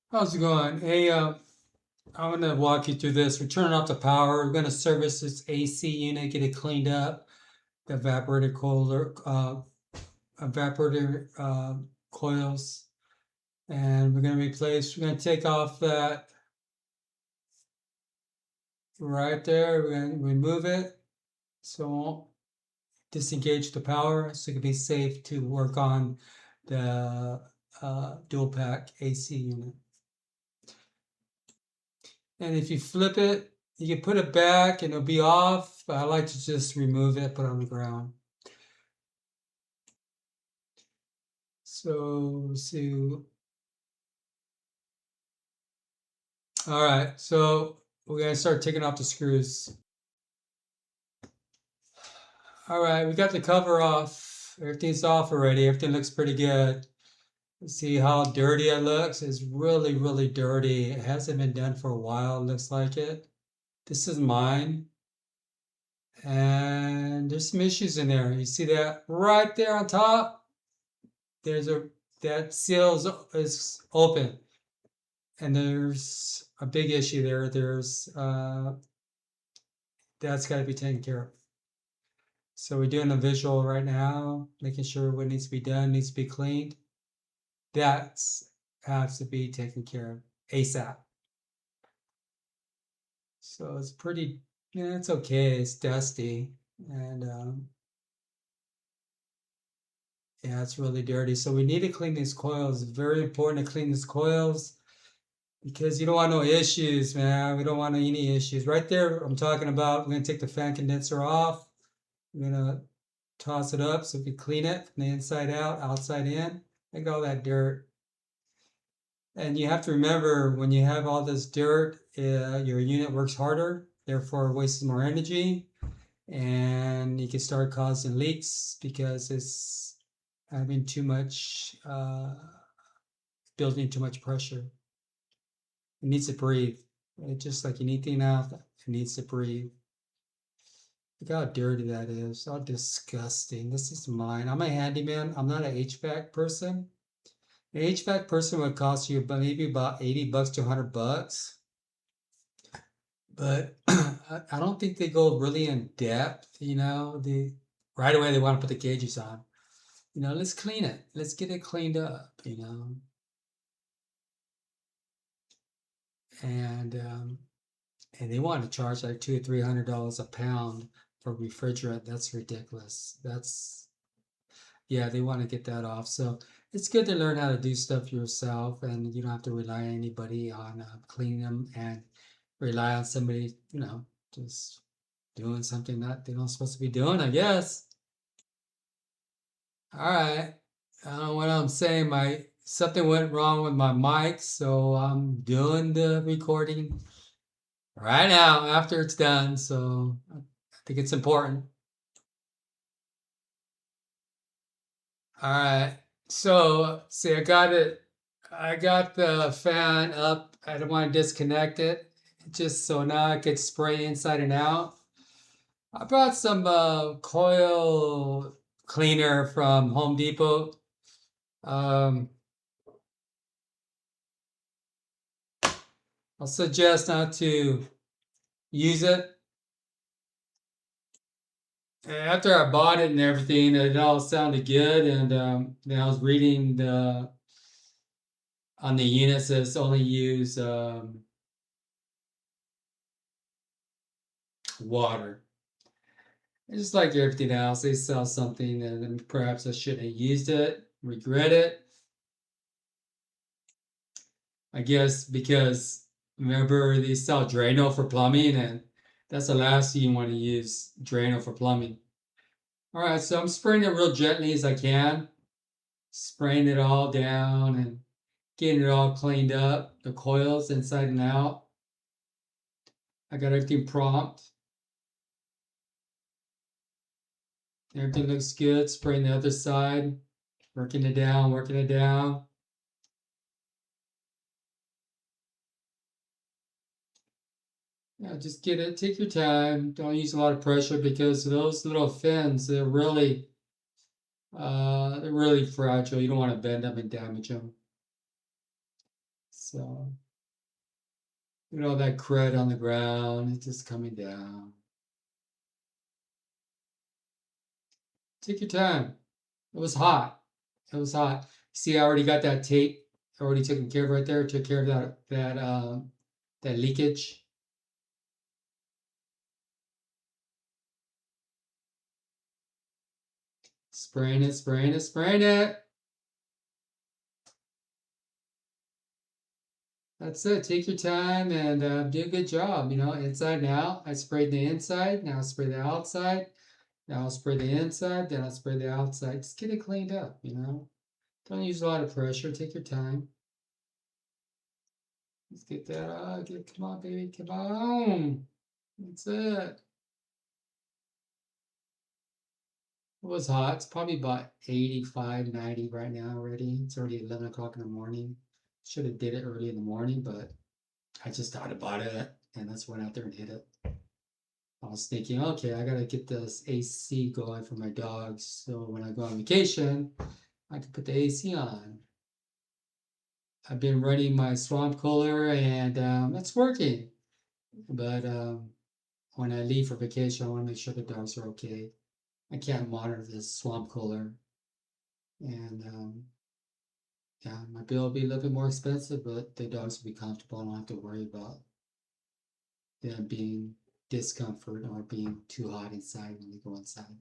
How's it going? Hey, I'm gonna walk you through this. We're turning off the power. We're gonna service this AC unit, get it cleaned up, the evaporator coils, and we're gonna replace. We're gonna take off that right there. We're gonna remove it, so it won't disengage the power, so it can be safe to work on the dual pack AC unit. And if you flip it, you can put it back and it'll be off, but I like to just remove it, put it on the ground. So, all right, so we're gonna start taking off the screws. All right, we got the cover off. Everything's off already. Everything looks pretty good. See how dirty it looks? It's really, really dirty. It hasn't been done for a while, looks like it. This is mine. And there's some issues in there. You see that right there on top? There's a that seal is open, and there's a big issue there. There's that's got to be taken care of. So we're doing a visual right now, making sure what needs to be done needs to be cleaned. That has to be taken care of ASAP. So it's pretty, yeah, it's okay. It's dusty, and yeah, it's really dirty. So we need to clean these coils. It's very important to clean these coils because you don't want no issues, man. We don't want any issues. Right there, I'm talking about, we're gonna take the fan condenser off. We're gonna toss it up so we can clean it from the inside out, outside in. Look at all that dirt. And you have to remember when you have all this dirt, your unit works harder, therefore wastes more energy, and you can start causing leaks because it's having too much, building too much pressure. It needs to breathe. Just like anything else, it needs to breathe. Look how dirty that is. How disgusting. This is mine. I'm a handyman. I'm not an HVAC person. An HVAC person would cost you maybe about 80 bucks to 100 bucks. But I don't think they go really in depth, right away they want to put the gauges on. Let's clean it. Let's get it cleaned up. And they want to charge like $200 or $300 a pound for refrigerant. That's ridiculous. Yeah, they want to get that off. So it's good to learn how to do stuff yourself, and you don't have to rely on anybody on cleaning them, and rely on somebody, just doing something that they're not supposed to be doing, I guess. All right. I don't know what I'm saying. Something went wrong with my mic, so I'm doing the recording right now after it's done. So I think it's important. All right. So see, I got it. I got the fan up. I don't want to disconnect it, just so now I could spray inside and out. I brought some coil cleaner from Home Depot. Um, I'll suggest not to use it. After I bought it and everything, it all sounded good, and then I was reading on the unit says only use water. It's just like everything else, they sell something and then perhaps I shouldn't have used it, regret it. I guess because remember they sell Drano for plumbing, and that's the last thing you want to use, Drano for plumbing. All right, so I'm spraying it real gently as I can, spraying it all down and getting it all cleaned up, the coils inside and out. I got everything prompt. Everything looks good. Spraying the other side, working it down, working it down. Yeah, just get it. Take your time. Don't use a lot of pressure because those little fins, they're really fragile. You don't want to bend them and damage them. So, you know, that crud on the ground, it's just coming down. Take your time. It was hot. It was hot. See, I already got that tape already taken care of right there. Took care of that leakage. Spraying it, spraying it, spraying it. That's it. Take your time and do a good job. You know, inside and out. I sprayed the inside. Now I'll spray the outside. Now I'll spray the inside. Then I'll spray the outside. Just get it cleaned up. You know, don't use a lot of pressure. Take your time. Let's get that. Come on, baby. Come on. That's it. It was hot. It's probably about 85, 90 right now already. It's already 11 o'clock in the morning. Should have did it early in the morning, but I just thought about it and just went out there and hit it. I was thinking, okay, I gotta get this AC going for my dogs, so when I go on vacation, I can put the AC on. I've been running my swamp cooler and it's working, but when I leave for vacation, I want to make sure the dogs are okay. I can't monitor this swamp cooler, and yeah, my bill will be a little bit more expensive, but the dogs will be comfortable. I don't have to worry about them being discomfort or being too hot inside when they go inside.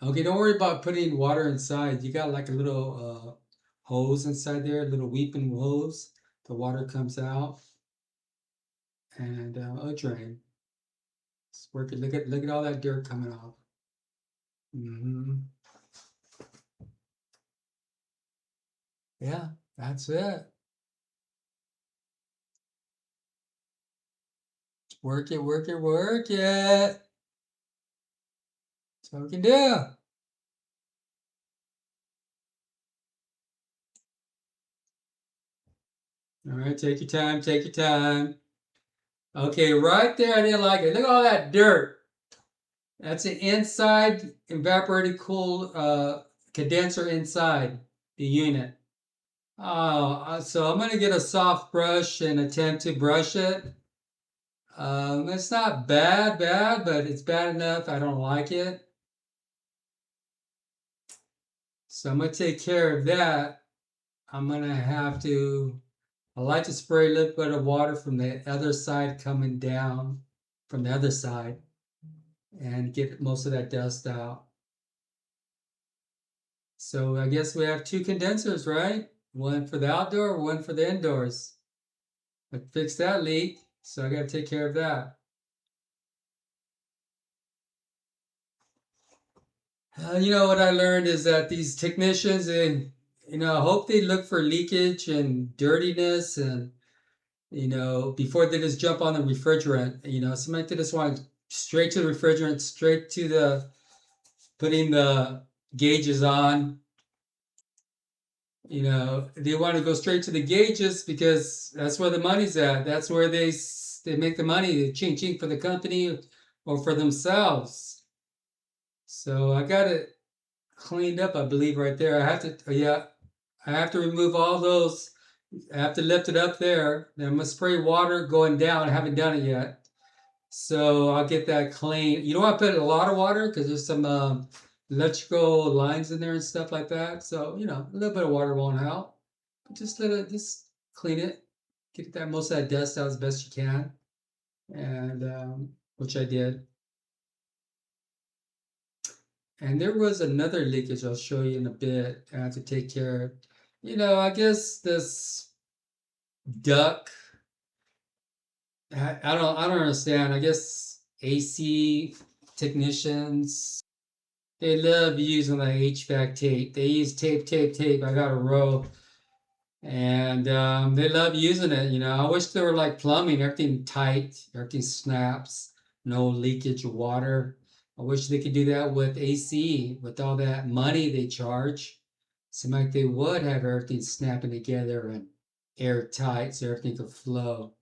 Okay, don't worry about putting water inside. You got like a little hose inside there, a little weeping hose. The water comes out and a drain. It's working. Look at all that dirt coming off. Yeah, that's it. Work it, work it, work it. That's what we can do. All right, take your time, take your time. Okay, right there, I didn't like it. Look at all that dirt. That's an inside evaporated cool condenser inside the unit. Oh, so I'm gonna get a soft brush and attempt to brush it. It's not bad, but it's bad enough. I don't like it. So I'm gonna take care of that. I'm gonna have to, I like to spray a little bit of water from the other side coming down from the other side and get most of that dust out. So I guess we have two condensers, right? One for the outdoor, one for the indoors. I fixed that leak, so I gotta take care of that. You know what I learned is that these technicians, and I hope they look for leakage and dirtiness, and before they just jump on the refrigerant. Sometimes they just want straight to the refrigerant, straight to the putting the gauges on. They want to go straight to the gauges because that's where the money's at. That's where they make the money, the ching ching for the company or for themselves. So I got it cleaned up, I believe, right there. I have to remove all those. I have to lift it up there. Then I'm gonna spray water going down. I haven't done it yet. So I'll get that clean. You don't want to put a lot of water because there's some electrical lines in there and stuff like that. So, a little bit of water won't help. But just clean it. Get that most of that dust out as best you can. And which I did. And there was another leakage I'll show you in a bit. I have to take care of. I guess this duct. I don't understand. I guess AC technicians, they love using the HVAC tape. They use tape, tape, tape. I got a row, and they love using it. I wish they were like plumbing, everything tight, everything snaps, no leakage of water. I wish they could do that with AC, with all that money they charge. Seems like they would have everything snapping together and airtight so everything could flow.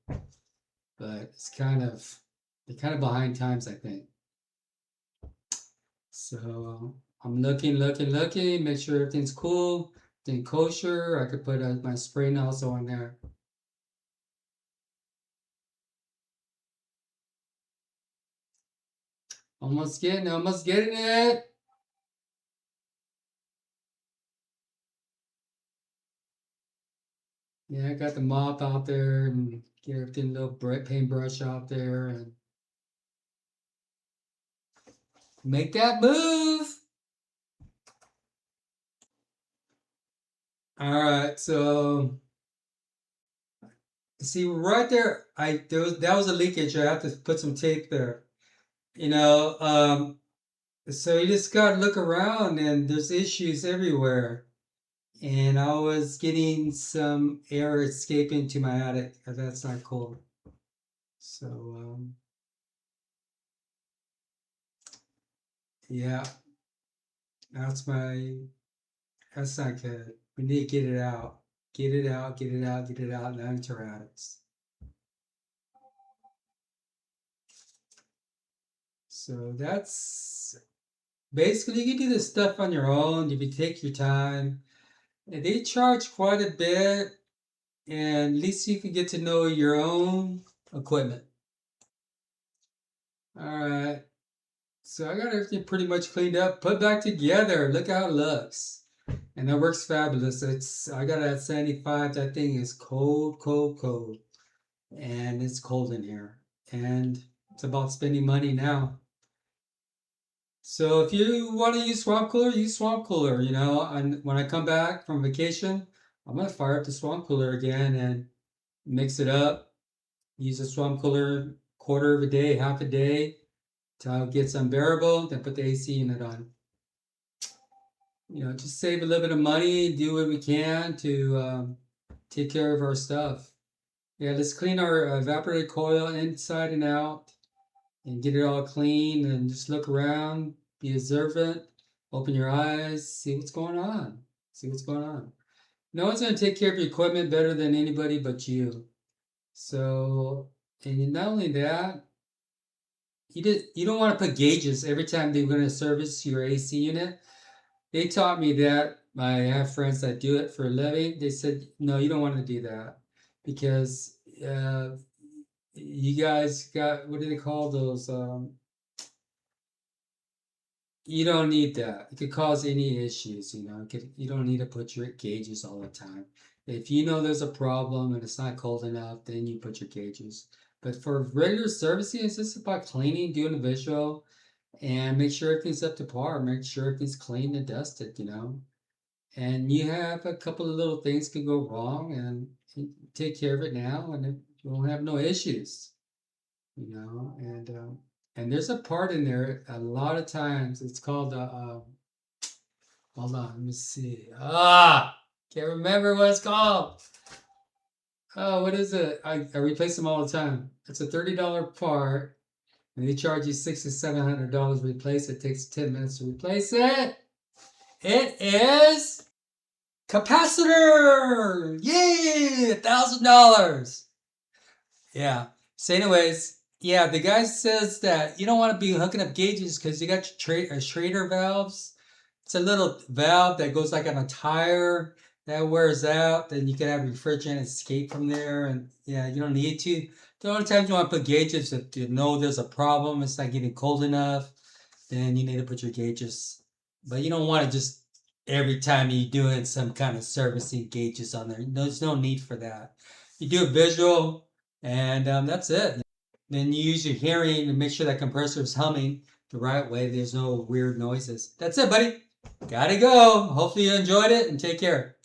But they're kind of behind times, I think. So I'm looking, make sure everything's cool. Then kosher, I could put my spray nozzle on there. Almost getting it. Yeah, I got the mop out there and get everything, little paintbrush out there and make that move. All right, so see right there, that was a leakage. I have to put some tape there. You know, so you just gotta look around and there's issues everywhere. And I was getting some air escaping to my attic. That's not cool. So yeah, that's that's not good. We need to get it out. Get it out, get it out, get it out, and into our attics. So that's basically you can do this stuff on your own if you take your time. And they charge quite a bit, and at least you can get to know your own equipment. All right. So I got everything pretty much cleaned up, put back together. Look how it looks. And it works fabulous. I got it at 75. That thing is cold, cold, cold. And it's cold in here. And it's about spending money now. So if you want to use swamp cooler, use swamp cooler, you know. And when I come back from vacation, I'm gonna fire up the swamp cooler again and mix it up. Use a swamp cooler quarter of a day, half a day, till it gets unbearable, then put the AC unit on. You know, just save a little bit of money, do what we can to take care of our stuff. Yeah, let's clean our evaporator coil inside and out and get it all clean and just look around, be observant, open your eyes, see what's going on. See what's going on. No one's going to take care of your equipment better than anybody but you. So, and not only that, you don't want to put gauges every time they're going to service your AC unit. They taught me that. I have friends that do it for a living. They said, no, you don't want to do that because you guys got, what do they call those? You don't need that. It could cause any issues, you know. You don't need to put your gauges all the time. If you know there's a problem and it's not cold enough, then you put your gauges. But for regular servicing, it's just about cleaning, doing a visual, and make sure everything's up to par. Make sure everything's clean and dusted, you know. And you have a couple of little things could go wrong, and you take care of it now, and you won't have no issues, you know. And there's a part in there. A lot of times, it's called hold on, let me see. Can't remember what it's called. Oh, what is it? I replace them all the time. It's a $30 part, and they charge you $600 to $700 to replace it. It takes 10 minutes to replace it. It is capacitor. Yay! $1,000. Yeah. So, anyways, yeah, the guy says that you don't want to be hooking up gauges because you got your Schrader valves. It's a little valve that goes like on a tire that wears out. Then you can have refrigerant escape from there, and yeah, you don't need to. The only times you want to put gauges if you know there's a problem, it's not getting cold enough, then you need to put your gauges. But you don't want to just every time you're doing some kind of servicing gauges on there. There's no need for that. You do a visual, and that's it. Then you use your hearing to make sure that compressor is humming the right way. There's no weird noises. That's it, buddy. Gotta go. Hopefully you enjoyed it and take care.